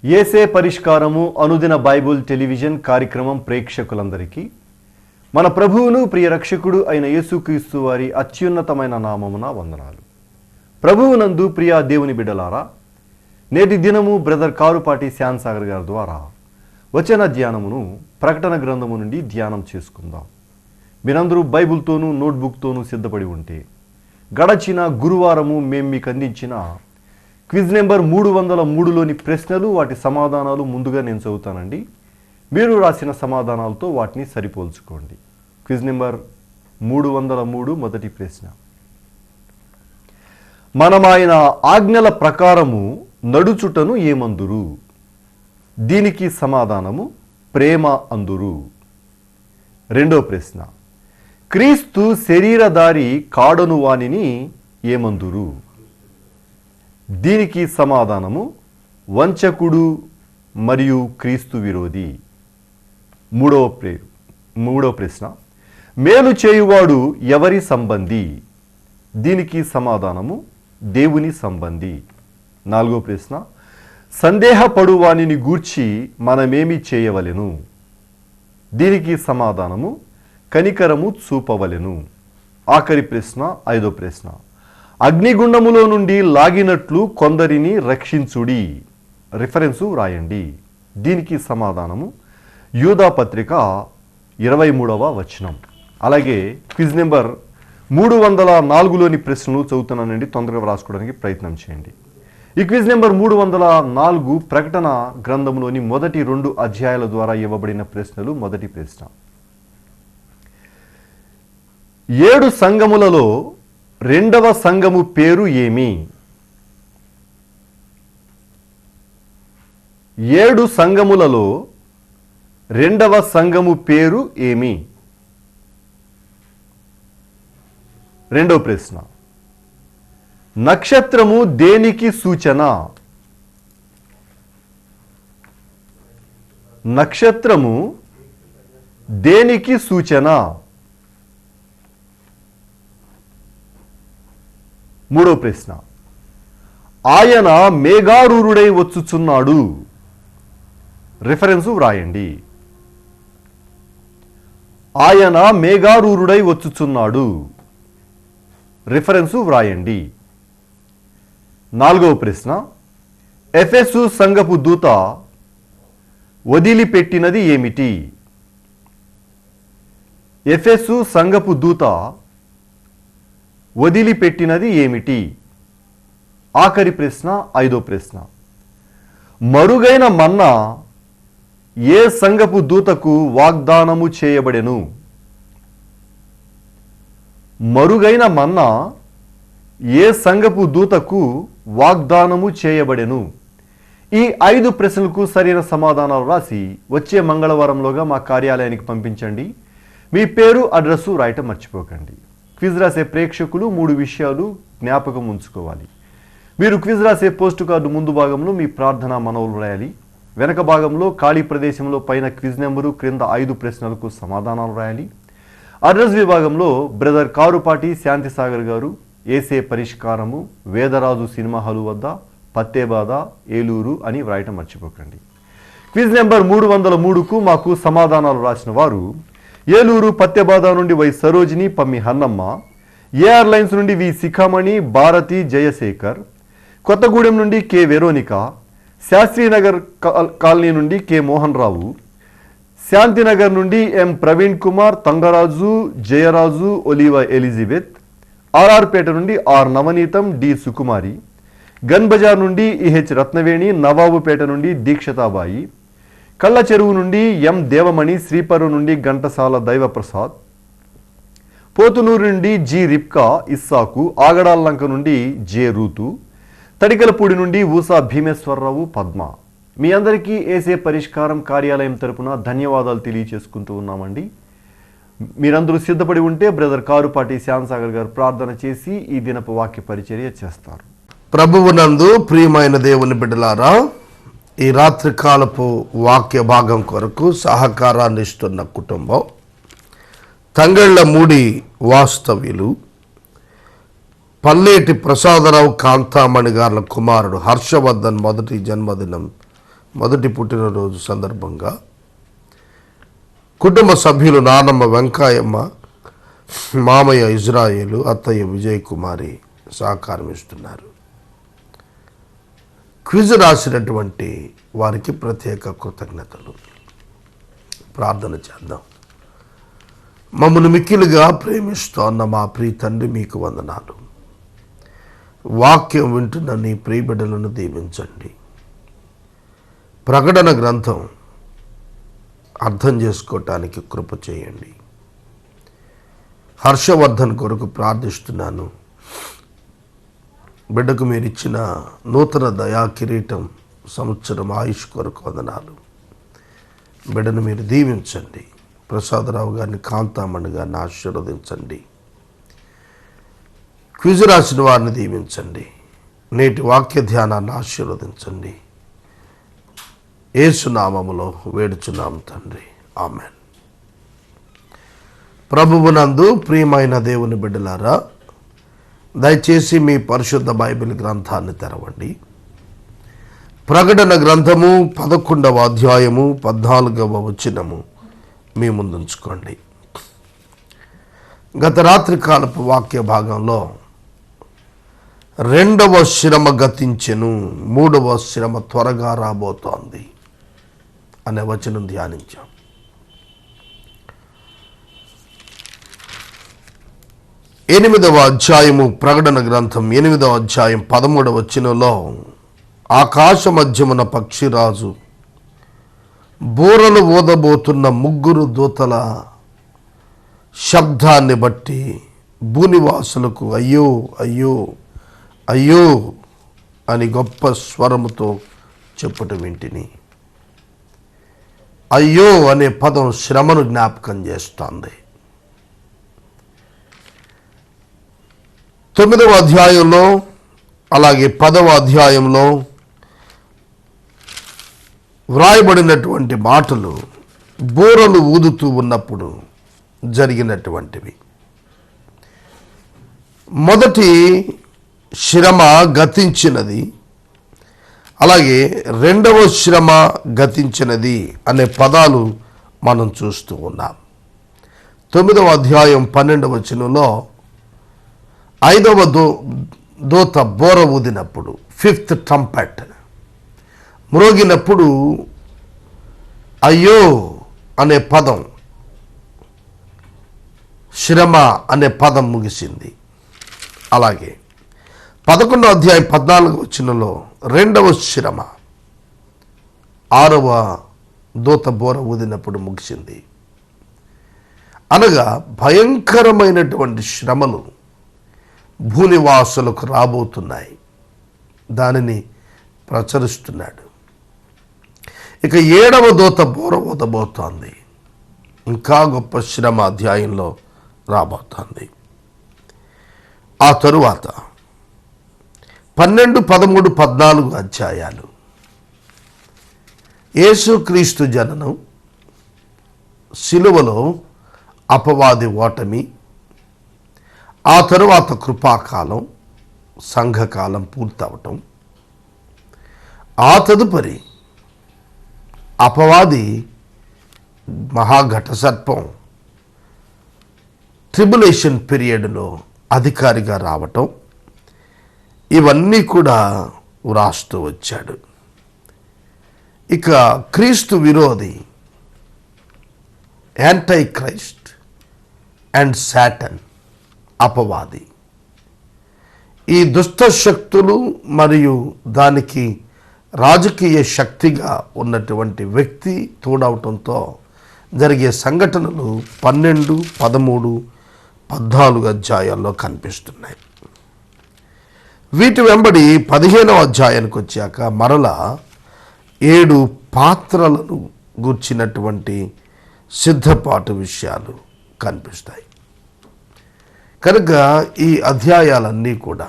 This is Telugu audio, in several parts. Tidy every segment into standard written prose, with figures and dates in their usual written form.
యేసే పరిష్కారము అనుదిన బైబుల్ టెలివిజన్ కార్యక్రమం ప్రేక్షకులందరికీ మన ప్రభువును ప్రియ రక్షకుడు అయిన యేసుక్రీస్తు వారి అత్యున్నతమైన నామమున వందనాలు. ప్రభువునందు ప్రియ దేవుని బిడ్డలారా, నేటి దినము బ్రదర్ కారుపాటి శ్యామ్ సాగర్ గారి ద్వారా వచన ధ్యానమును ప్రకటన గ్రంథము నుండి ధ్యానం చేసుకుందాం. మీరందరూ బైబుల్తోనూ నోట్బుక్తోనూ సిద్ధపడి ఉంటే గడచిన గురువారము మేము మీకు అందించిన క్విజ్ నెంబర్ 303లోని ప్రశ్నలు, వాటి సమాధానాలు ముందుగా నేను చదువుతానండి. మీరు రాసిన సమాధానాలతో వాటిని సరిపోల్చుకోండి. క్విజ్ నెంబర్ 303 మొదటి ప్రశ్న. మనమాయన ఆజ్ఞల ప్రకారము నడుచుటను ఏమందురు? దీనికి సమాధానము ప్రేమ అందురు. రెండో ప్రశ్న. క్రీస్తు శరీరధారి కాడను వానిని ఏమందురు? దీనికి సమాధానము వంచకుడు మరియు క్రీస్తు విరోధి. మూడో ప్రశ్న. మేలు చేయువాడు ఎవరి సంబంధి? దీనికి సమాధానము దేవుని సంబంధి. నాలుగో ప్రశ్న. సందేహపడు వానిని గూర్చి మనమేమి చేయవలెను? దీనికి సమాధానము కనికరము చూపవలెను. ఆఖరి ప్రశ్న, ఐదో ప్రశ్న. అగ్నిగుండములో నుండి లాగినట్లు కొందరిని రక్షించుడి. రిఫరెన్సు రాయండి. దీనికి సమాధానము యూదా పత్రిక 23వ వచనం. అలాగే క్విజ్ నెంబర్ 304లోని ప్రశ్నలు చదువుతున్నానండి, తొందరగా రాసుకోవడానికి ప్రయత్నం చేయండి. ఈ క్విజ్ నెంబర్ 304 ప్రకటన గ్రంథంలోని మొదటి 2 అధ్యాయాల ద్వారా ఇవ్వబడిన ప్రశ్నలు. మొదటి ప్రశ్న. 7 సంఘములలో రెండవ సంఘము పేరు ఏమి? 7 సంఘములలో రెండవ సంఘము పేరు ఏమి? రెండవ ప్రశ్న. నక్షత్రము దేనికి సూచన? నక్షత్రము దేనికి సూచన? మూడో ప్రశ్న. ఆయన మేఘారూరుడై వచ్చుచున్నాడు. రిఫరెన్సు వ్రాయండి. ఆయన మేఘారూరుడై వచ్చుచున్నాడు. రిఫరెన్సు వ్రాయండి. నాలుగవ ప్రశ్న. ఎఫెసు సంఘపు దూత వదిలిపెట్టినది ఏమిటి? ఎఫెసు సంఘపు దూత వదిలిపెట్టినది ఏమిటి? ఆఖరి ప్రశ్న, ఐదో ప్రశ్న. మరుగైన మన్నా ఏ సంఘపు దూతకు వాగ్దానము చేయబడెను? మరుగైన మన్నా ఏ సంఘపు దూతకు వాగ్దానము చేయబడెను? ఈ 5 ప్రశ్నలకు సరైన సమాధానాలు రాసి వచ్చే మంగళవారంలోగా మా కార్యాలయానికి పంపించండి. మీ పేరు, అడ్రస్సు రాయటం మర్చిపోకండి. క్విజ్ రాసే ప్రేక్షకులు 3 విషయాలు జ్ఞాపకం ఉంచుకోవాలి. మీరు క్విజ్ రాసే పోస్టు కార్డు ముందు భాగంలో మీ ప్రార్థన మనవులు రాయాలి. వెనక భాగంలో ఖాళీ ప్రదేశంలో పైన క్విజ్ నెంబరు, క్రింద 5 ప్రశ్నలకు సమాధానాలు రాయాలి. అడ్రస్ విభాగంలో బ్రదర్ కారుపాటి శాంతి సాగర్ గారు, ఏసే పరిష్కారము, వేదరాజు సినిమా హాలు వద్ద, పత్తేబాద, ఏలూరు అని వ్రాయటం మర్చిపోకండి. క్విజ్ నెంబర్ 303కు మాకు సమాధానాలు రాసిన వారు ఏలూరు పత్తెబాద నుండి Y Sarojini, Pammi Hannamma, AR Lines నుండి వి శిఖామణి, భారతి, జయశేఖర్, కొత్తగూడెం నుండి కె వెరోనికా, శాస్త్రీనగర్ కాలనీ నుండి కె మోహన్ రావు, శాంతినగర్ నుండి M Praveen Kumar, Thangaraju, Jayaraju, Oliva Elizabeth, RR Peta నుండి R Navaneetham, D Sukumari, Gun Bazar నుండి ఇహెచ్ రత్నవేణి, నవాబుపేట నుండి దీక్షతాబాయి, కళ్ళ చెరువు నుండి ఎం దేవమణి, శ్రీపరు నుండి ఘంటసాల దైవప్రసాద్, పోతునూరు నుండి జి రిప్కా ఇస్సాకు, ఆగడాల్లంక నుండి జె రూతు, తడికలపూడి నుండి ఊసా భీమేశ్వరరావు, పద్మ. మీ అందరికీ ఏసే పరిష్కారం కార్యాలయం తరపున ధన్యవాదాలు తెలియచేసుకుంటూ ఉన్నామండి. మీరందరూ సిద్ధపడి ఉంటే బ్రదర్ కారుపాటి శ్యామ్ సాగర్ గారు ప్రార్థన చేసి ఈ దినపు వాక్య పరిచర్య చేస్తారు. ప్రభువునందు ప్రియమైన దేవుని బిడ్డలారా, ఈ రాత్రికాలపు వాక్య భాగం కొరకు సహకారాన్ని ఇస్తున్న కుటుంబం తంగళ్ల మూడి వాస్తవ్యులు పల్లేటి ప్రసాదరావు కాంతామణి గార్ల కుమారుడు హర్షవర్ధన్ మొదటి జన్మదినం మొదటి పుట్టినరోజు సందర్భంగా కుటుంబ సభ్యులు నానమ్మ వెంకాయమ్మ, మామయ్య ఇజ్రాయేలు, అత్తయ్య విజయ్ కుమారి సహకారం ఇస్తున్నారు. క్విజ్ రాసినటువంటి వారికి ప్రత్యేక కృతజ్ఞతలు. ప్రార్థన చేద్దాం. మమ్మల్ని మిక్కిలుగా ప్రేమిస్తోన్న మా ప్రియ తండ్రి, మీకు వందనాలు. వాక్యం వింటున్న నీ ప్రియ బిడ్డలను దీవించండి. ప్రకటన గ్రంథం అర్థం చేసుకోవటానికి కృప చేయండి. హర్షవర్ధన్ కొరకు ప్రార్థిస్తున్నాను. బిడ్డకు మీరు ఇచ్చిన నూతన దయా కిరీటం, సంవత్సరం ఆయుష్ కొరకు వందనాలు. బిడ్డను మీరు దీవించండి. ప్రసాదరావు గారిని, కాంతామణి గారిని ఆశీర్వదించండి. క్విజ్ రాసిన వారిని దీవించండి. నేటి వాక్య ధ్యానాన్ని ఆశీర్వదించండి. యేసునామములో వేడుచున్నాం తండ్రి, ఆమెన్. ప్రభువునందు ప్రియమైన దేవుని బిడ్డలారా, దయచేసి మీ పరిశుద్ధ బైబిల్ గ్రంథాన్ని తెరవండి. ప్రకటన గ్రంథము 11వ అధ్యాయము 14వ వచనము మీ ముందుంచుకోండి. గత రాత్రి కాలపు వాక్య భాగంలో 2వ శ్రమ గతించెను, 3వ శ్రమ త్వరగా రాబోతోంది అనే వచనం ధ్యానించాం. ఎనిమిదవ అధ్యాయము, ప్రకటన గ్రంథం 8వ అధ్యాయం 13వ వచనంలో, ఆకాశ మధ్యమున పక్షిరాజు బూరలు ఊదబోతున్న 3 దూతల శబ్దాన్ని బట్టి భూనివాసులకు అయ్యో అయ్యో అయ్యో అని గొప్ప స్వరముతో చెప్పుట వింటిని. అయ్యో అనే పదం శ్రమను జ్ఞాపకం చేస్తోంది. 9వ అధ్యాయంలో అలాగే 10వ అధ్యాయంలో వ్రాయబడినటువంటి మాటలు బూరలు ఊదుతూ ఉన్నప్పుడు జరిగినటువంటివి. మొదటి శ్రమ గతించినది, అలాగే 2వ శ్రమ గతించినది అనే పదాలు మనం చూస్తూ ఉన్నాం. 9వ అధ్యాయం 12వ వచనంలో 5వ దూత బోర ఊదినప్పుడు, 5th ట్రంపెట్ మ్రోగినప్పుడు అయ్యో అనే పదం, శ్రమ అనే పదం ముగిసింది. అలాగే 11వ అధ్యాయం 14వ వచనంలో 2వ శ్రమ, 6వ దూత బోర ఊదినప్పుడు ముగిసింది. అనగా భయంకరమైనటువంటి శ్రమలు భూనివాసులకు రాబోతున్నాయి. దానిని ప్రచురిస్తున్నాడు. ఇక 7వ దూత బోర ఊదబోతోంది. ఇంకా గొప్ప శ్రమ అధ్యాయంలో రాబోతోంది. ఆ తరువాత 12, 13, 14 అధ్యాయాలు యేసుక్రీస్తు జననం, శిలువలో అపవాది ఓటమి, ఆ తరువాత కృపాకాలం, సంఘకాలం పూర్తవటం, ఆ తదుపరి అపవాది మహాఘట సర్పం ట్రిబులేషన్ పీరియడ్లో అధికారిగా రావటం, ఇవన్నీ కూడా వ్రాస్తూ వచ్చాడు. ఇక క్రీస్తు విరోధి, యాంటై క్రైస్ట్ అండ్ సాటన్, అపవాది, ఈ దుష్ట శక్తులు మరియు దానికి రాజకీయ శక్తిగా ఉన్నటువంటి వ్యక్తి తోడవటంతో జరిగే సంఘటనలు 12, 13, 14 అధ్యాయాల్లో కనిపిస్తున్నాయి. వీటి వెంబడి 15వ అధ్యాయానికి వచ్చాక మరలా 7 పాత్రలను గూర్చినటువంటి సిద్ధపాటు విషయాలు కనిపిస్తాయి. కనుక ఈ అధ్యాయాలన్నీ కూడా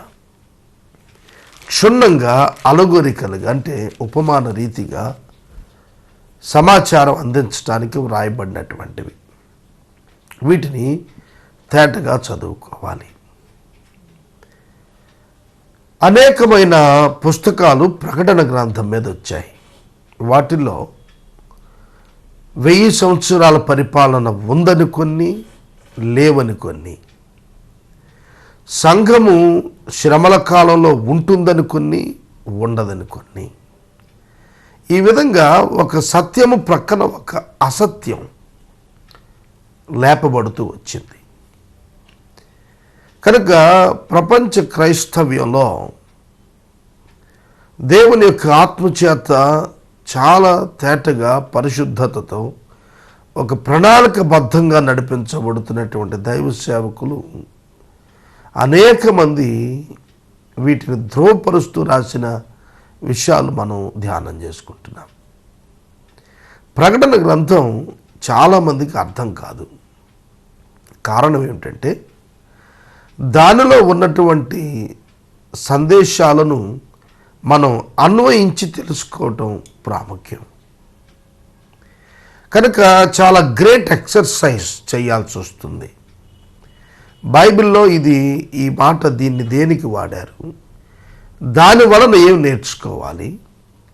క్షుణ్ణంగా, అలగోరికలుగా, అంటే ఉపమాన రీతిగా సమాచారం అందించడానికి వ్రాయబడినటువంటివి. వీటిని తేటగా చదువుకోవాలి. అనేకమైన పుస్తకాలు ప్రకటన గ్రంథం మీద వచ్చాయి. వాటిల్లో 1000 సంవత్సరాల పరిపాలన ఉందని కొన్ని, లేవని కొన్ని, సంఘము శ్రమల కాలంలో ఉంటుందని కొన్ని, ఉండదని కొన్ని. ఈ విధంగా ఒక సత్యము ప్రక్కన ఒక అసత్యం లేపబడుతూ వచ్చింది. కనుక ప్రపంచ క్రైస్తవ్యంలో దేవుని యొక్క ఆత్మచేత చాలా తేటగా పరిశుద్ధతతో ఒక ప్రణాళికబద్ధంగా నడిపించబడుతున్నటువంటి దైవ సేవకులు అనేక మంది వీటిని ధ్రువపరుస్తూ రాసిన విషయాలు మనం ధ్యానం చేసుకుంటున్నాం. ప్రకటన గ్రంథం చాలామందికి అర్థం కాదు. కారణం ఏమిటంటే దానిలో ఉన్నటువంటి సందేశాలను మనం అన్వయించి తెలుసుకోవటం ప్రాముఖ్యం. కనుక చాలా గ్రేట్ ఎక్సర్సైజ్ చేయాల్సి వస్తుంది. బైబిల్లో ఈ మాట దీన్ని దేనికి వాడారు, దాని వలన ఏం నేర్చుకోవాలి,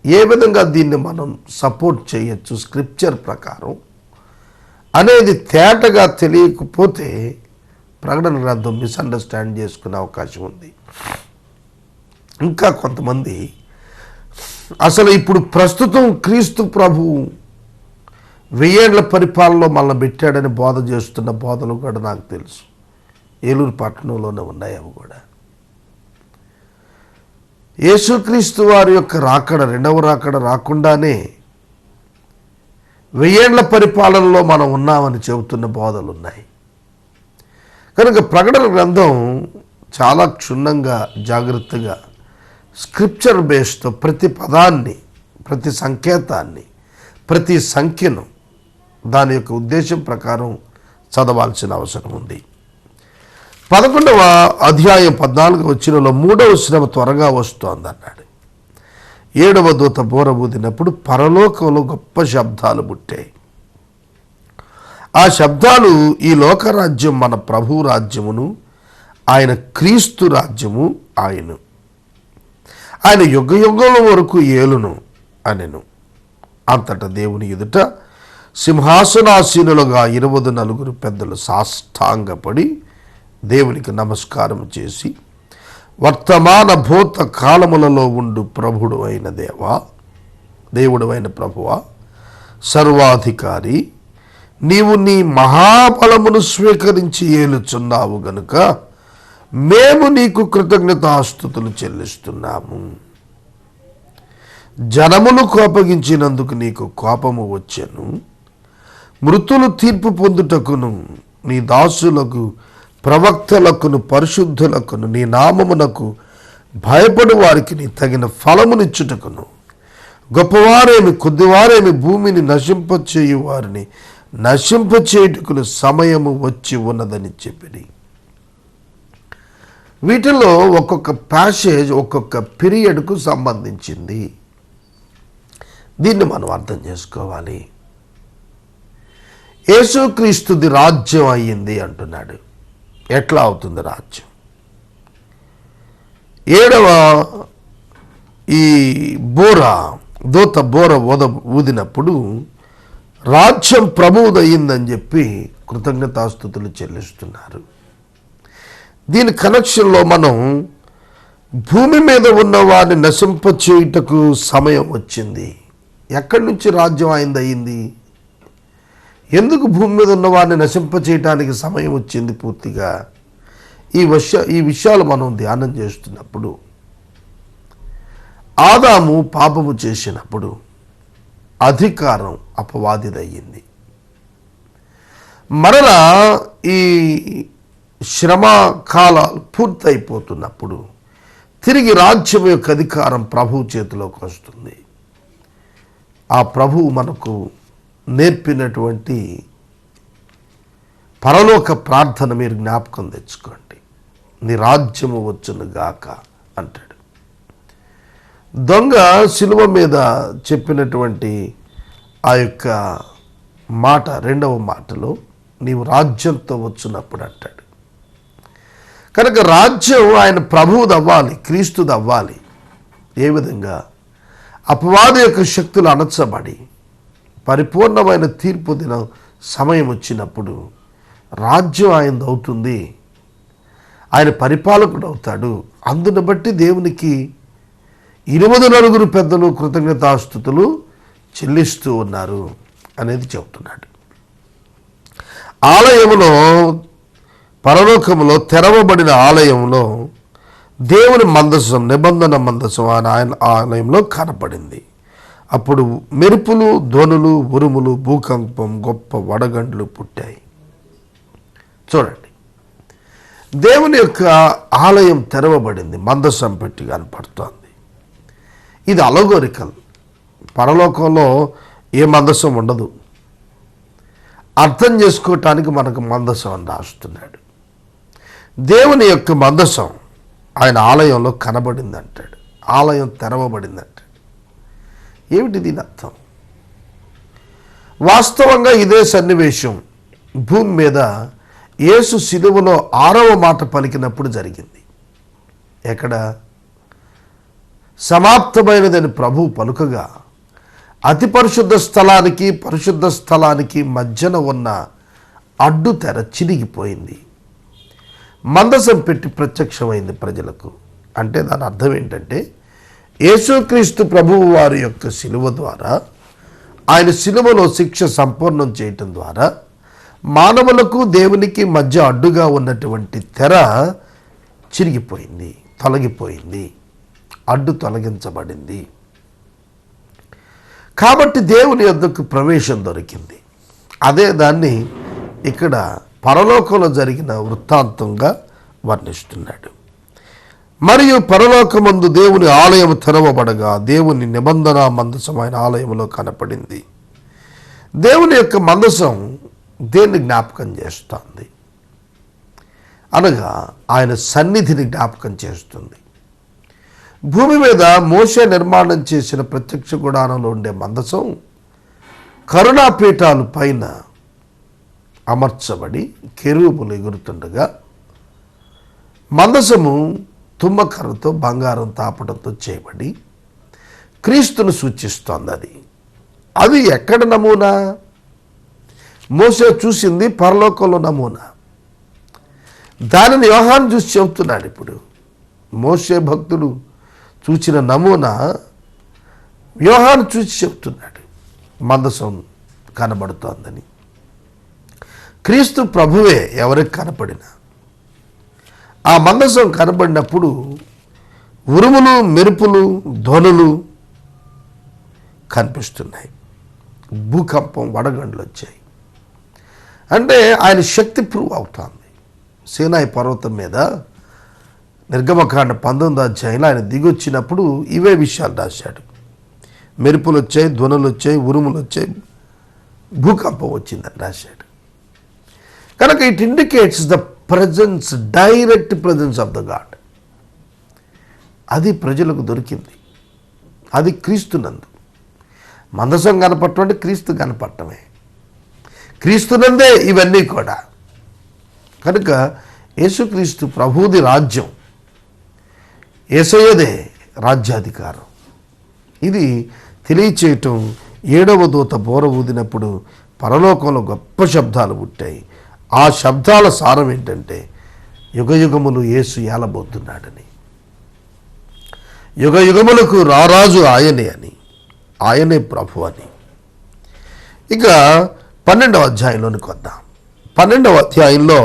ఏ విధంగా దీన్ని మనం సపోర్ట్ చేయొచ్చు స్క్రిప్చర్ ప్రకారం అనేది తేటగా తెలియకపోతే ప్రకటన గ్రంథం మిస్అండర్స్టాండ్ చేసుకునే అవకాశం ఉంది. ఇంకా కొంతమంది అసలు ఇప్పుడు ప్రస్తుతం క్రీస్తు ప్రభువు 1000 ఏళ్ల పరిపాలనలో మనల్ని పెట్టాడని బోధ చేస్తున్న బోధలు కూడా నాకు తెలుసు. ఏలూరు పట్టణంలోనే ఉన్నాయి అవి కూడా. యేసుక్రీస్తు వారి యొక్క రాకడ, రెండవ రాకడ రాకుండానే 1000 ఏళ్ల పరిపాలనలో మనం ఉన్నామని చెబుతున్న బోధలు ఉన్నాయి. కనుక ప్రకటన గ్రంథం చాలా క్షుణ్ణంగా జాగ్రత్తగా స్క్రిప్చర్ బేస్తో ప్రతి పదాన్ని, ప్రతి సంకేతాన్ని, ప్రతి సంఖ్యను దాని యొక్క ఉద్దేశం ప్రకారం చదవాల్సిన అవసరం ఉంది. 11వ అధ్యాయం 14వ వచనంలో 3వ శ్రమ త్వరగా వస్తోంది అన్నాడు. 7వ దూత బోర ఊదినప్పుడు పరలోకంలో గొప్ప శబ్దాలు పుట్టాయి. ఆ శబ్దాలు ఈ లోకరాజ్యం మన ప్రభు రాజ్యమును, ఆయన క్రీస్తు రాజ్యము ఆయను, ఆయన యుగ యుగముల వరకు ఏలును అనెను. అంతటా దేవుని ఎదుట సింహాసనాసీనులుగా 24 పెద్దలు సాష్టాంగపడి దేవునికి నమస్కారం చేసి, వర్తమాన భూత కాలములలో ఉండు ప్రభుడు అయిన దేవుడు అయిన ప్రభువా, సర్వాధికారి, నీవు నీ మహాబలమును స్వీకరించి ఏలుచున్నావు గనుక మేము నీకు కృతజ్ఞతాస్తుతులు చెల్లిస్తున్నాము. జనమును కోపగించినందుకు నీకు కోపము వచ్చెను. మృతులు తీర్పు పొందుటకును, నీ దాసులకు, ప్రవక్తలకును, పరిశుద్ధులకును, నీ నామమునకు భయపడు వారికి నీ తగిన ఫలమునిచ్చుటకును, గొప్పవారేమి కొద్దివారేమి భూమిని నశింపచేయు వారిని నశింపచేయుటకును సమయము వచ్చి ఉన్నదని చెప్పిరి. వీటిలో ఒక్కొక్క ప్యాసేజ్ ఒక్కొక్క పీరియడ్కు సంబంధించింది. దీన్ని మనం అర్థం చేసుకోవాలి. యేసుక్రీస్తుది రాజ్యం అయ్యింది అంటున్నాడు. ఎట్లా అవుతుంది రాజ్యం? 7వ ఈ దూత బోర ఊదినప్పుడు రాజ్యం ప్రభువుదయ్యిందని చెప్పి కృతజ్ఞతాస్తుతులు చెల్లిస్తున్నారు. దీని కనెక్షన్లో మనం భూమి మీద ఉన్న వారిని నశింపచేయుటకు సమయం వచ్చింది. ఎక్కడి నుంచి రాజ్యం అయింది? ఎందుకు భూమి మీద ఉన్న వారిని నశింపచేయటానికి సమయం వచ్చింది? పూర్తిగా ఈ విషయాలు మనం ధ్యానం చేస్తున్నప్పుడు ఆదాము పాపము చేసినప్పుడు అధికారం అపవాదిదయ్యింది. మరలా ఈ శ్రమ కాలాలు పూర్తయిపోతున్నప్పుడు తిరిగి రాజ్యం యొక్క అధికారం ప్రభువు చేతిలోకి వస్తుంది. ఆ ప్రభువు మనకు నేర్పినటువంటి పరలోక ప్రార్థన మీరు జ్ఞాపకం తెచ్చుకోండి. నీ రాజ్యము వచ్చును గాక అంటాడు. దొంగ శిలువ మీద చెప్పినటువంటి ఆ యొక్క మాట, 2వ మాటలో నీవు రాజ్యంతో వచ్చినప్పుడు అంటాడు. కనుక రాజ్యం ఆయన ప్రభువుది అవ్వాలి, క్రీస్తుది అవ్వాలి. ఏ విధంగా? అపవాది యొక్క శక్తులు అణచబడి పరిపూర్ణమైన తీర్పు దినం సమయం వచ్చినప్పుడు రాజ్యం ఆయనది అవుతుంది, ఆయన పరిపాలకుడు అవుతాడు. అందును బట్టి దేవునికి 29 పెద్దలు కృతజ్ఞతాస్తుతులు చెల్లిస్తూ ఉన్నారు అనేది చెబుతున్నాడు. ఆలయంలో, పరలోకములో తెరవబడిన ఆలయంలో దేవుని మందసం, నిబంధన మందసం ఆయన ఆలయంలో కనపడింది. అప్పుడు మెరుపులు, ధ్వనులు, ఉరుములు, భూకంపం, గొప్ప వడగండ్లు పుట్టాయి. చూడండి, దేవుని యొక్క ఆలయం తెరవబడింది, మందసం పెట్టి కనపడుతోంది. ఇది అలగోరికల్. పరలోకంలో ఏ మందసం ఉండదు. అర్థం చేసుకోవటానికి మనకు మందసం అని రాస్తున్నాడు. దేవుని యొక్క మందసం ఆయన ఆలయంలో కనబడింది అంటాడు. ఆలయం తెరవబడింది అంటాడు. ఏమిటి దీని అర్థం? వాస్తవంగా ఇదే సన్నివేశం భూమి మీద యేసు శిలువలో 6వ మాట పలికినప్పుడు జరిగింది. ఎక్కడ? సమాప్తమైనదని ప్రభువు పలుకగా అతి పరిశుద్ధ స్థలానికి పరిశుద్ధ స్థలానికి మధ్యన ఉన్న అడ్డు తెర చిరిగిపోయింది. మందసం పెట్టి ప్రత్యక్షమైంది ప్రజలకు. అంటే దాని అర్థం ఏంటంటే, యేసుక్రీస్తు ప్రభువు వారి యొక్క శిలువ ద్వారా, ఆయన శిలువలో శిక్ష సంపూర్ణం చేయటం ద్వారా మానవులకు దేవునికి మధ్య అడ్డుగా ఉన్నటువంటి తెర చిరిగిపోయింది, తొలగిపోయింది, అడ్డు తొలగించబడింది. కాబట్టి దేవుని యొద్దకు ప్రవేశం దొరికింది. అదే దాన్ని ఇక్కడ పరలోకంలో జరిగిన వృత్తాంతంగా వర్ణిస్తున్నాడు. మరియు పరలోకమందు దేవుని ఆలయం తెరవబడగా దేవుని నిబంధన మందసమైన ఆలయంలో కనపడింది. దేవుని యొక్క మందసం దేన్ని జ్ఞాపకం చేస్తుంది అనగా ఆయన సన్నిధిని జ్ఞాపకం చేస్తుంది. భూమి మీద మోషే నిర్మాణం చేసిన ప్రత్యక్ష గుడారంలో ఉండే మందసం కరుణాపీఠాలు పైన అమర్చబడి కెరూబులు ఎగురుతుండగా, మందసము తుమ్మకర్రతో బంగారం తాపడంతో చేయబడి క్రీస్తును సూచిస్తోంది. అది ఎక్కడ నమూనా? మోషే చూసింది పరలోకంలో నమూనా. దానిని యోహాను చూసి చెబుతున్నాడు. ఇప్పుడు మోషే భక్తుడు చూసిన నమూనా యోహాను చూసి చెప్తున్నాడు. మందసం కనబడుతోందని. క్రీస్తు ప్రభువే ఎవరికి కనపడినా ఆ మందసం కనబడినప్పుడు ఉరుములు, మెరుపులు, ధ్వనులు కనిపిస్తున్నాయి. భూకంపం, వడగండ్లు వచ్చాయి. అంటే ఆయన శక్తి ప్రూవ్ అవుతుంది. సీనాయి పర్వతం మీద నిర్గమకాండ 19వ అధ్యాయంలో ఆయన దిగొచ్చినప్పుడు ఇవే విషయాలు రాశాడు. మెరుపులు వచ్చాయి, ధ్వనులు వచ్చాయి, ఉరుములు వచ్చాయి, భూకంపం వచ్చిందని రాశాడు. కనుక it indicates the presence, direct presence of the God. అది ప్రజలకు దొరికింది. అది క్రీస్తునందు. మందసం కనపడటం అంటే క్రీస్తు కనపడటమే. క్రీస్తునందే ఇవన్నీ కూడా. కనుక యేసుక్రీస్తు ప్రభువుది రాజ్యం, యేసయ్యదే రాజ్యాధికారం. ఇది తెలియచేయటం 7వ దూత బోర ఊదినప్పుడు పరలోకంలో గొప్ప శబ్దాలు పుట్టాయి. ఆ శబ్దాల సారం ఏంటంటే యుగయుగములు యేసు ఏలబోతున్నాడని, యుగయుగములకు రారాజు ఆయనే అని, ఆయనే ప్రభు అని. ఇక 12వ అధ్యాయంలోనికి వద్దాం. 12వ అధ్యాయంలో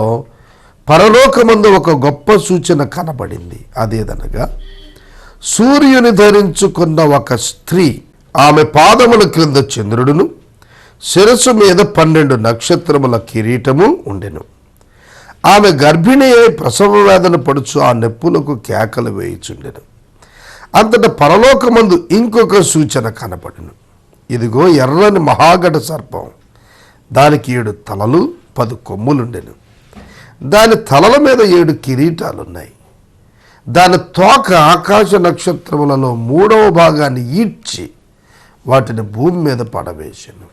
పరలోకమందు ఒక గొప్ప సూచన కనబడింది. అదేదనగా, సూర్యుని ధరించుకున్న ఒక స్త్రీ, ఆమె పాదముల క్రింద చంద్రుడును, శిరస్సు మీద 12 నక్షత్రముల కిరీటము ఉండెను. ఆమె గర్భిణి అయి ప్రసవ వేదన పడుచు ఆ నెప్పులకు కేకలు వేయుచుండెను. అంతటా పరలోకమందు ఇంకొక సూచన కనపడెను. ఇదిగో ఎర్రని మహాగడ సర్పం, దానికి 7 తలలు 10 కొమ్ములుండెను. దాని తలల మీద 7 కిరీటాలున్నాయి. దాని తోక ఆకాశ నక్షత్రములలో 3వ భాగాన్ని ఈడ్చి వాటిని భూమి మీద పడవేసెను.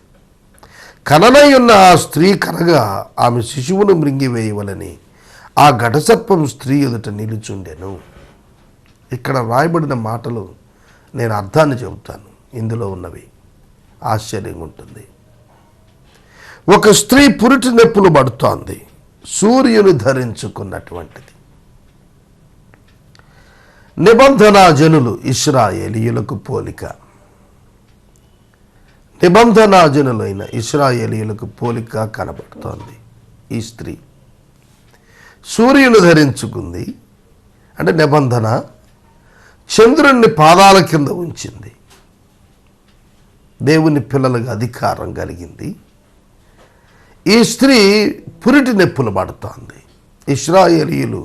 కననై ఉన్న ఆ స్త్రీ కనగా ఆమె శిశువును మృంగివేయవలని ఆ ఘటసర్పం స్త్రీ ఎదుట నిలుచుండెను. ఇక్కడ రాయబడిన మాటలు నేను అర్థాన్ని చెబుతాను. ఇందులో ఉన్నవి ఆశ్చర్యంగా ఉంటుంది. ఒక స్త్రీ పురిటి నొప్పులు పడుతోంది, సూర్యుని ధరించుకున్నటువంటిది. నిబంధన జనులు ఇశ్రాయేలీయులకు పోలిక. నిబంధన జనులైన ఇశ్రాయేలీయులకు పోలిక కనబడుతోంది. ఈ స్త్రీ సూర్యుని ధరించుకుంది అంటే నిబంధన, చంద్రుణ్ణి పాదాల కింద ఉంచింది. దేవుని పిల్లలకు అధికారం కలిగింది. ఈ స్త్రీ పురిటి నొప్పులు పడుతోంది. ఇశ్రాయేలీయులు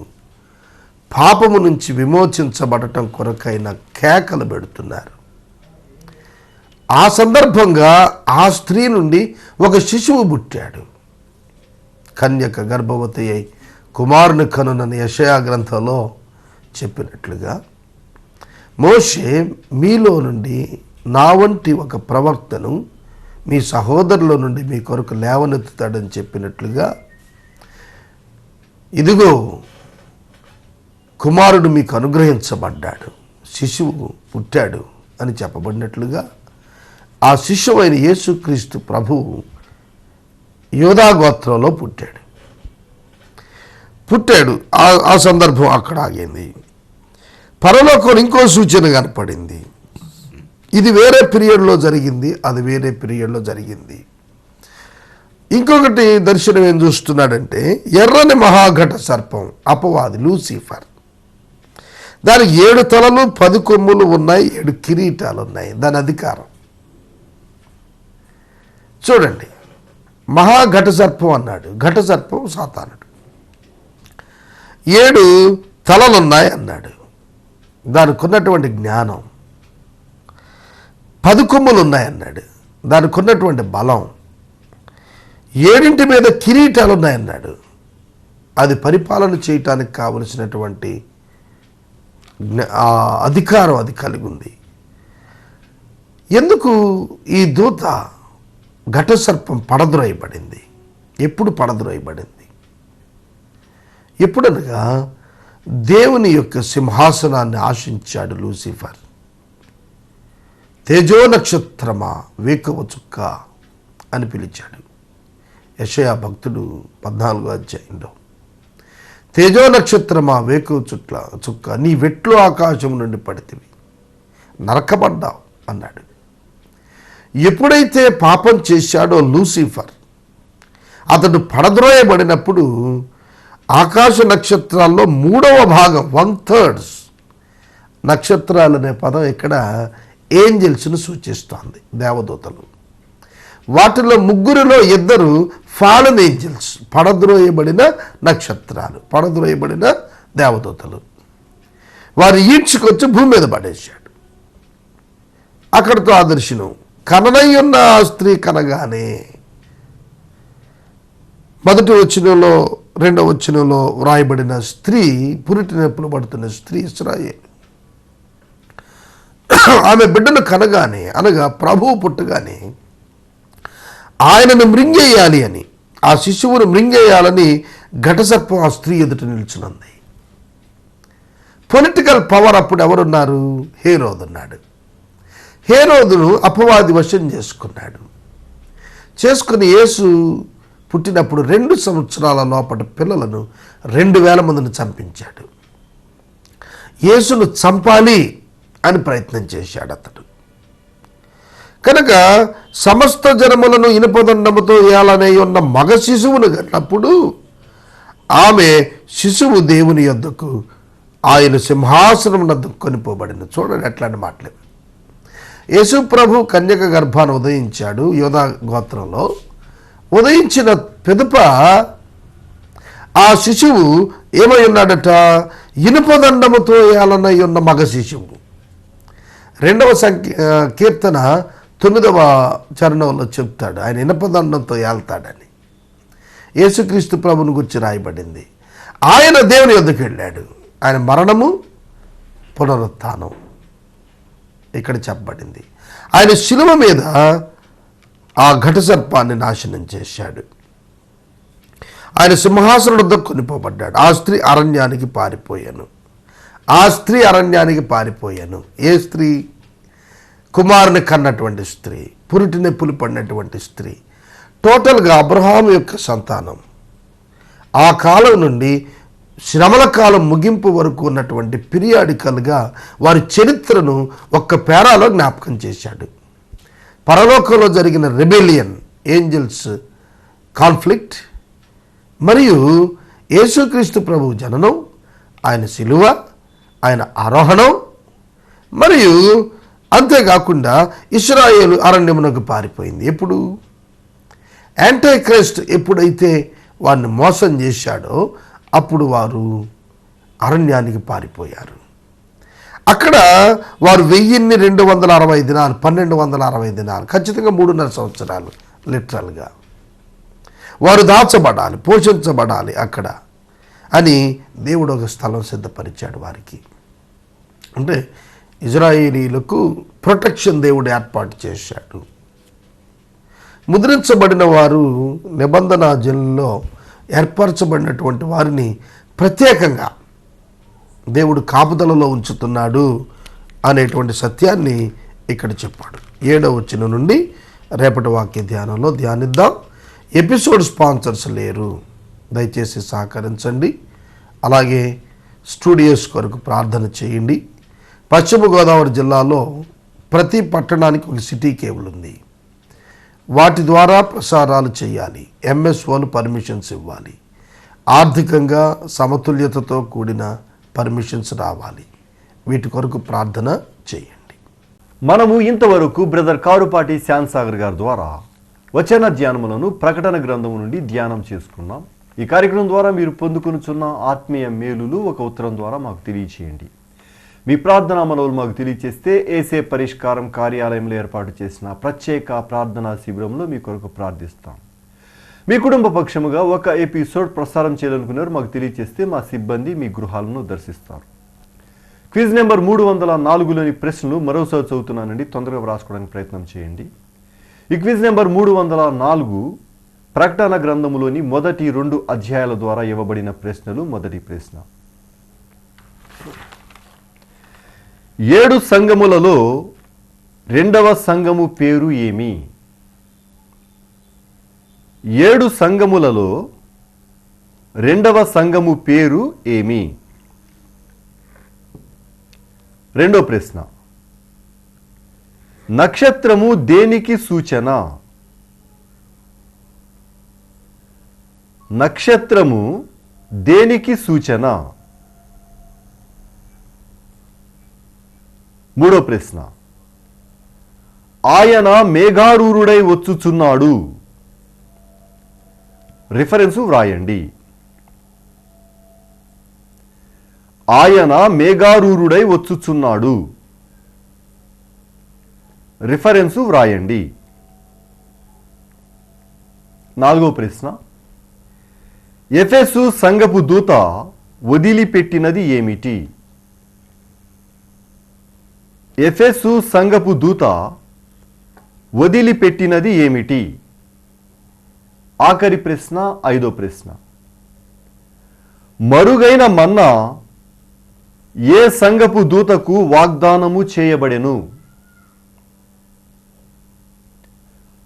పాపము నుంచి విమోచించబడటం కొరకైన కేకలు పెడుతున్నారు. ఆ సందర్భంగా ఆ స్త్రీ నుండి ఒక శిశువు పుట్టాడు. కన్యక గర్భవతి అయి కుమారుని కనునని యెషయా గ్రంథంలో చెప్పినట్లుగా, మోషే మీలో నుండి నా వంటి ఒక ప్రవక్తను మీ సహోదరుల నుండి మీ కొరకు లేవనెత్తుతాడని చెప్పినట్లుగా, ఇదిగో కుమారుడు మీకు అనుగ్రహించబడ్డాడు, శిశువు పుట్టాడు అని చెప్పబడినట్లుగా, ఆ శిశువు అయిన యేసుక్రీస్తు ప్రభువు యోధా గోత్రంలో పుట్టాడు. ఆ సందర్భం అక్కడ ఆగింది. పరలోకంలో ఇంకో సూచన కనపడింది. ఇది వేరే పీరియడ్లో జరిగింది, అది వేరే పీరియడ్లో జరిగింది. ఇంకొకటి దర్శనం ఏం చూస్తున్నాడంటే, ఎర్రని మహాఘట సర్పం, అపవాది లూసిఫర్. దానికి 7 తలలు 10 కొమ్ములు ఉన్నాయి, 7 కిరీటాలు ఉన్నాయి. దాని అధికారం చూడండి. మహాఘట సర్పం అన్నాడు. ఘట సర్పం సాతానుడు. 7 తలలున్నాయి అన్నాడు. దానికి ఉన్నటువంటి జ్ఞానం. 10 కొమ్ములు ఉన్నాయన్నాడు. దానికి ఉన్నటువంటి బలం. 7 మీద కిరీటాలు ఉన్నాయన్నాడు. అది పరిపాలన చేయటానికి కావలసినటువంటి అధికారం అది కలిగి ఉంది. ఎందుకు ఈ దూత ఘటసర్పం పడద్రోయబడింది? ఎప్పుడు పడద్రోయబడింది? ఎప్పుడనగా దేవుని యొక్క సింహాసనాన్ని ఆశించాడు లూసిఫర్. తేజో నక్షత్రమా వేకువ చుక్క అని పిలిచాడు. యెషయా భక్తుడు 14వ అధ్యాయంలో, తేజో నక్షత్రమా వేకువ చుక్క నీ వెట్లు ఆకాశం నుండి పడితివి, నరకబడ్డావు అన్నాడు. ఎప్పుడైతే పాపం చేశాడో లూసిఫర్, అతడు పడద్రోయబడినప్పుడు ఆకాశ నక్షత్రాల్లో 3వ భాగం 1/3 నక్షత్రాలు అనే పదం ఇక్కడ ఏంజల్స్ను సూచిస్తోంది, దేవదూతలు. వాటిలో 3లో 2 ఫాలన్ ఏంజల్స్, పడద్రోయబడిన నక్షత్రాలు, పడద్రోయబడిన దేవదూతలు. వారు ఈడ్చుకొచ్చి భూమి మీద పడేశాడు. అక్కడితో ఆ దర్శనం. కననయ్యున్న ఆ స్త్రీ కనగానే, మొదటి వచనంలో 2వ వచనంలో వ్రాయబడిన స్త్రీ, పురిటి నొప్పులు పడుతున్న స్త్రీ ఇశ్రాయేలు. ఆమె బిడ్డను కనగానే, అనగా ప్రభువు పుట్టగానే ఆయనను మృంగేయాలి అని, ఆ శిశువును మృంగేయాలని ఘటసర్పం ఆ స్త్రీ ఎదుట నిల్చున్నది. పొలిటికల్ పవర్ అప్పుడు ఎవరున్నారు? హేరోదు ఉన్నాడు. హేరోదును అపవాది వశం చేసుకుని యేసు పుట్టినప్పుడు 2 సంవత్సరాల లోపల పిల్లలను 2000 మందిని చంపించాడు. యేసును చంపాలి అని ప్రయత్నం చేశాడు అతడు. కనుక సమస్త జనములను ఇనుపదండముతో ఏలనే ఉన్న మగ శిశువును కన్నప్పుడు ఆమె శిశువు దేవుని యొద్దకు, ఆయన సింహాసనం వద్దకు కొనిపోబడిన. చూడండి ఎట్లాంటి మాటలేదు. యేసు ప్రభు కన్యక గర్భాన్ని ఉదయించాడు యోధా గోత్రంలో. ఉదయించిన పిదప ఆ శిశువు ఏమై ఉన్నాడట? ఇనుపదండముతో ఏలనై ఉన్న మగ శిశువు. 2వ కీర్తన 9వ చరణంలో చెప్తాడు, ఆయన ఇనుపదండంతో ఏల్తాడని. యేసుక్రీస్తు ప్రభుని గురించి రాయబడింది. ఆయన దేవుని యొద్దకు వెళ్ళాడు. ఆయన మరణము పునరుత్థానం ఇక్కడ చెప్పబడింది. ఆయన శిలువ మీద ఆ ఘటసర్పాన్ని నాశనం చేశాడు. ఆయన సింహాసనం వద్దకు కొనిపోబడ్డాడు. ఆ స్త్రీ అరణ్యానికి పారిపోయాను. ఏ స్త్రీ? కుమారుని కన్నటువంటి స్త్రీ, పురిటి నొప్పులు పడినటువంటి స్త్రీ, టోటల్గా అబ్రహాము యొక్క సంతానం. ఆ కాలం నుండి శ్రమల కాలం ముగింపు వరకు ఉన్నటువంటి పీరియాడికల్గా వారి చరిత్రను ఒక్క పేరాలో జ్ఞాపకం చేశాడు. పరలోకంలో జరిగిన రెబెలియన్, ఏంజల్స్ కాన్ఫ్లిక్ట్, మరియు యేసుక్రీస్తు ప్రభువు జననం, ఆయన శిలువ, ఆయన ఆరోహణం, మరియు అంతేకాకుండా ఇశ్రాయేలు అరణ్యమునకు పారిపోయింది. ఎప్పుడు? యాంటీ క్రైస్ట్ ఎప్పుడైతే వారిని మోసం చేశాడో అప్పుడు వారు అరణ్యానికి పారిపోయారు. అక్కడ వారు 1260 దినాలు, 1260 దినాలు, ఖచ్చితంగా 3.5 సంవత్సరాలు లిటరల్గా వారు దాచబడాలి, పోషించబడాలి అక్కడ అని దేవుడు ఒక స్థలం సిద్ధపరిచాడు వారికి. అంటే ఇజ్రాయేలీలకు ప్రొటెక్షన్ దేవుడు ఏర్పాటు చేశాడు. ముద్రించబడిన వారు నిబంధన జనుల్లో ఏర్పరచబడినటువంటి వారిని ప్రత్యేకంగా దేవుడు కాపుదలలో ఉంచుతున్నాడు అనేటువంటి సత్యాన్ని ఇక్కడ చెప్పాడు. 7వ వచనం నుండి రేపటి వాక్య ధ్యానంలో ధ్యానిద్దాం. ఎపిసోడ్ స్పాన్సర్స్ లేరు, దయచేసి సహకరించండి. అలాగే స్టూడియోస్ కొరకు ప్రార్థన చేయండి. పశ్చిమ గోదావరి జిల్లాలో ప్రతి పట్టణానికి ఒక సిటీ కేబుల్ ఉంది. వాటి ద్వారా ప్రసారాలు చేయాలి. ఎంఎస్ఓలు పర్మిషన్స్ ఇవ్వాలి. ఆర్థికంగా సమతుల్యతతో కూడిన పర్మిషన్స్ రావాలి. వీటి కొరకు ప్రార్థన చేయండి. మనము ఇంతవరకు బ్రదర్ కారుపాటి శ్యాన్సాగర్ గారి ద్వారా వచన ధ్యానములను ప్రకటన గ్రంథము నుండి ధ్యానం చేసుకున్నాం. ఈ కార్యక్రమం ద్వారా మీరు పొందుకొనుచున్న ఆత్మీయ మేలులు ఒక ఉత్తరం ద్వారా మాకు తెలియచేయండి. మీ ప్రార్థనా మనవులు మాకు తెలియచేస్తే ఏసే పరిష్కారం కార్యాలయంలో ఏర్పాటు చేసిన ప్రత్యేక ప్రార్థనా శిబిరంలో మీ కొరకు ప్రార్థిస్తాం. మీ కుటుంబ పక్షముగా ఒక ఎపిసోడ్ ప్రసారం చేయాలనుకున్నారు మాకు తెలియచేస్తే మా సిబ్బంది మీ గృహాలను దర్శిస్తారు. క్విజ్ నెంబర్ 304లోని ప్రశ్నలు మరోసారి చదువుతున్నానండి, తొందరగా రాసుకోవడానికి ప్రయత్నం చేయండి. ఈ క్విజ్ నెంబర్ 304 ప్రకటన గ్రంథములోని మొదటి 2 అధ్యాయాల ద్వారా ఇవ్వబడిన ప్రశ్నలు. మొదటి ప్రశ్న, 7 సంఘములలో 2వ సంఘము పేరు ఏమి? 7 సంఘములలో 2వ సంఘము పేరు ఏమి? రెండో ప్రశ్న, నక్షత్రము దేనికి సూచన? నక్షత్రము దేనికి సూచన? మూడో ప్రశ్న, ఆయన మేఘారూరుడై వచ్చుచున్నాడు. రిఫరెన్సు వ్రాయండి. ఆయన మేఘారూరుడై వచ్చుచున్నాడు. రిఫరెన్సు వ్రాయండి. నాలుగో ప్రశ్న, ఎఫెసు సంఘపు దూత వదిలిపెట్టినది ఏమిటి? ఎఫెసు సంఘపు దూత వదిలిపెట్టినది ఏమిటి? ఆఖరి ప్రశ్న, ఐదో ప్రశ్న, మరుగైన మన్నా ఏ సంఘపు దూతకు వాగ్దానము చేయబడెను?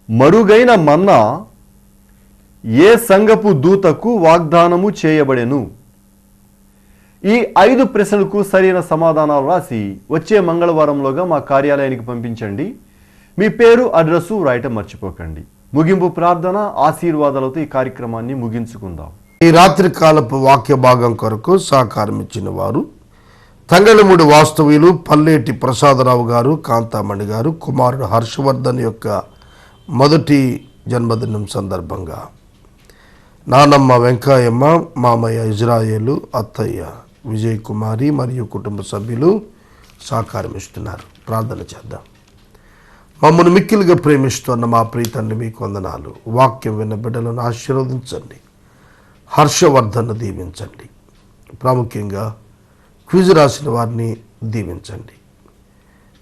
మరుగైన మన్నా ఏ సంఘపు దూతకు వాగ్దానము చేయబడెను? ఈ 5 ప్రశ్నలకు సరైన సమాధానాలు రాసి వచ్చే మంగళవారంలోగా మా కార్యాలయానికి పంపించండి. మీ పేరు, అడ్రస్సు రాయటం మర్చిపోకండి. ముగింపు ప్రార్థన ఆశీర్వాదాలతో ఈ కార్యక్రమాన్ని ముగించుకుందాం. ఈ రాత్రి కాలపు వాక్య భాగం కొరకు సహకారం ఇచ్చిన వారు తంగళమూడి వాస్తవ్యులు పల్లేటి ప్రసాదరావు గారు, కాంతామణి గారు, కుమారుడు హర్షవర్ధన్ యొక్క మొదటి జన్మదినం సందర్భంగా నానమ్మ వెంకాయమ్మ, మామయ్య ఇజ్రాయేలు, అత్తయ్య విజయ్ కుమారి మరియు కుటుంబ సభ్యులు సహకారం ఇస్తున్నారు. ప్రార్థన చేద్దాం. మమ్మల్ని మిక్కిలిగా ప్రేమిస్తున్న మా ప్రీతండ్రి మీకు వందనాలు. వాక్యం విన్న బిడ్డలను ఆశీర్వదించండి. హర్షవర్ధన్ను దీవించండి. ప్రాముఖ్యంగా క్విజ్ రాసిన వారిని దీవించండి.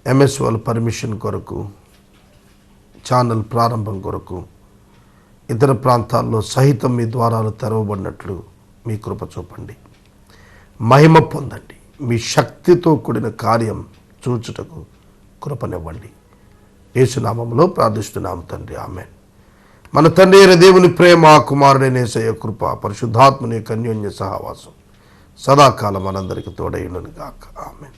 ఎంఎస్ వాళ్ళ పర్మిషన్ కొరకు, ఛానల్ ప్రారంభం కొరకు, ఇతర ప్రాంతాల్లో సహితం మీ ద్వారాలు తెరవబడినట్లు మీ కృప చూపండి. మహిమ పొందండి. మీ శక్తితో కూడిన కార్యం చూచుటకు కృపనివ్వండి. యేసునామములో ప్రార్థిస్తున్నాం తండ్రి, ఆమేన్. మన తండ్రి అయిన దేవుని ప్రేమ, కుమారుడైన యేసయ్య కృప, పరిశుద్ధాత్మని యొక్క అన్యోన్య సహవాసం సదాకాలం మనందరికీ తోడైయుండును గాక. ఆమేన్.